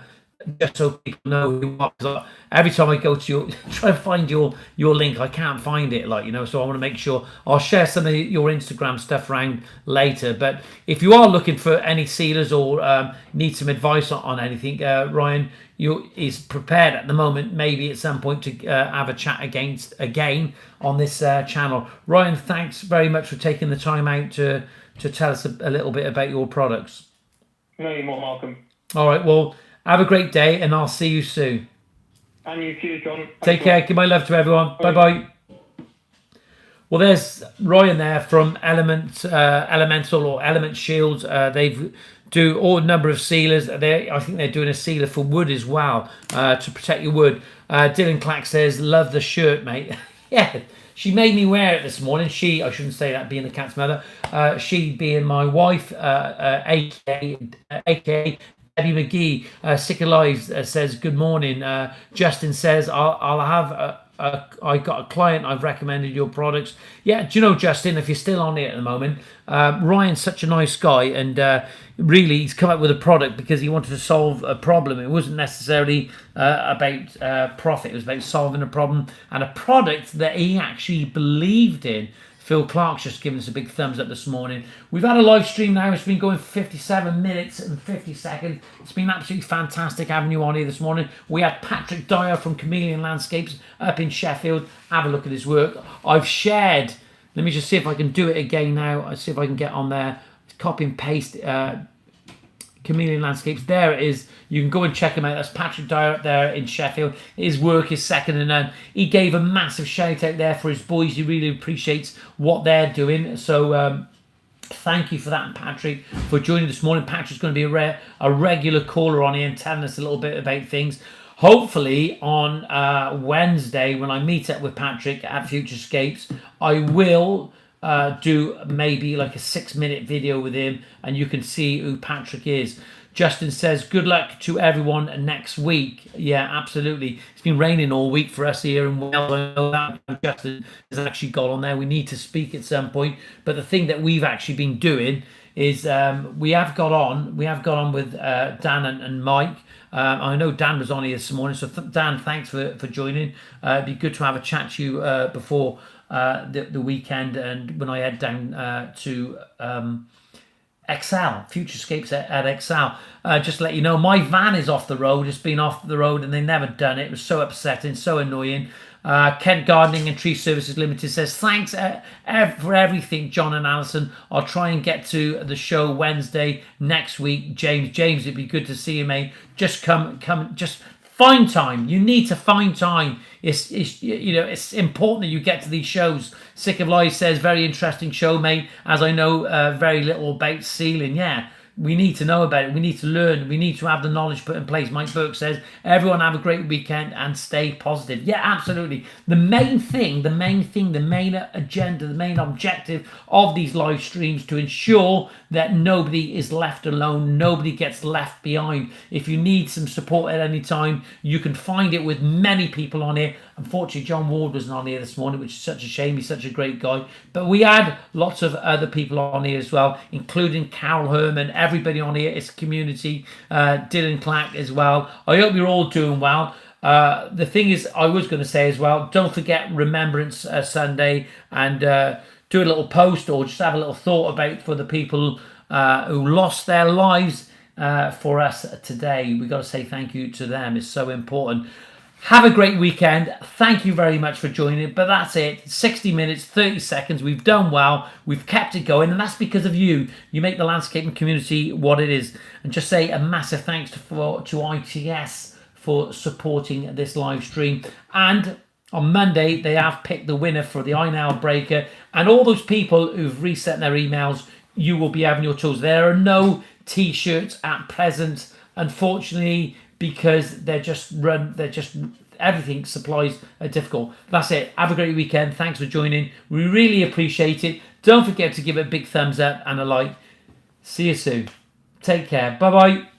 just so people know who you are. 'Cause every time I go to your try to find your link, I can't find it, like, you know, so I want to make sure I'll share some of your Instagram stuff around later. But if you are looking for any sealers or need some advice on anything, Ryan is prepared at the moment, maybe at some point, to have a chat again on this channel. Ryan, thanks very much for taking the time out to tell us a little bit about your products. No, you're more welcome. All right, well, have a great day, and I'll see you soon. And you too, John. Take care. Give my love to everyone. Bye-bye. Well, there's Ryan there from Elemental or Element Shields. They do all number of sealers. I think they're doing a sealer for wood as well, to protect your wood. Dylan Clack says, love the shirt, mate. Yeah, she made me wear it this morning. I shouldn't say that, being the cat's mother. She being my wife, aka Debbie McGee. Sick Alive says, good morning. Justin says, I'll have I got a client, I've recommended your products. Yeah, do you know, Justin, if you're still on it at the moment, Ryan's such a nice guy, and really he's come up with a product because he wanted to solve a problem. It wasn't necessarily about profit, it was about solving a problem and a product that he actually believed in. Phil Clark's just given us a big thumbs up this morning. We've had a live stream now. It's been going for 57 minutes and 50 seconds. It's been absolutely fantastic having you on here this morning. We had Patrick Dyer from Chameleon Landscapes up in Sheffield. Have a look at his work. I've shared, let me just see if I can do it again now. I'll see if I can get on there. Copy and paste Chameleon Landscapes. There it is. You can go and check him out. That's Patrick Dyer up there in Sheffield. His work is second to none. He gave a massive shout out there for his boys. He really appreciates what they're doing. So thank you for that, Patrick, for joining this morning. Patrick's going to be a regular caller on here and telling us a little bit about things. Hopefully on Wednesday, when I meet up with Patrick at Futurescapes, I will do maybe like a 6-minute video with him, and you can see who Patrick is. Justin says, good luck to everyone next week. Yeah, absolutely. It's been raining all week for us here in Wales. I know that Justin has actually got on there. We need to speak at some point. But the thing that we've actually been doing is we have got on with Dan and Mike. I know Dan was on here this morning. So Dan, thanks for joining. It'd be good to have a chat to you before the weekend, and when I head down to Excel, Futurescapes at Excel. Just to let you know, my van is off the road. It's been off the road and they never done it. It was so upsetting, so annoying. Kent Gardening and Tree Services Limited says, thanks for everything, John and Alison. I'll try and get to the show Wednesday next week. James, it'd be good to see you, mate. Just come, just find time. You need to find time. It's important that you get to these shows. Sick of Lies says, very interesting show, mate, as I know very little about sealing. Yeah, we need to know about it. We need to learn. We need to have the knowledge put in place. Mike Burke says, everyone have a great weekend and stay positive. Yeah, absolutely. The main agenda, the main objective of these live streams, to ensure that nobody is left alone, nobody gets left behind. If you need some support at any time, you can find it with many people on here. Unfortunately, John Ward wasn't on here this morning, which is such a shame. He's such a great guy. But we had lots of other people on here as well, including Carol Herman, everybody on here. It's community, Dylan Clack as well. I hope you're all doing well. The thing is, I was going to say as well, don't forget Remembrance Sunday, and do a little post or just have a little thought about for the people who lost their lives for us today. We've got to say thank you to them. It's so important. Have a great weekend. Thank you very much for joining. But that's it. 60 minutes, 30 seconds. We've done well. We've kept it going. And that's because of you. You make the landscaping community what it is. And just say a massive thanks to ITS for supporting this live stream. And on Monday, they have picked the winner for the iNail Breaker. And all those people who've reset their emails, you will be having your tools. There are no t-shirts at present, unfortunately, because everything supplies are difficult. That's it. Have a great weekend. Thanks for joining. We really appreciate it. Don't forget to give it a big thumbs up and a like. See you soon. Take care. Bye-bye.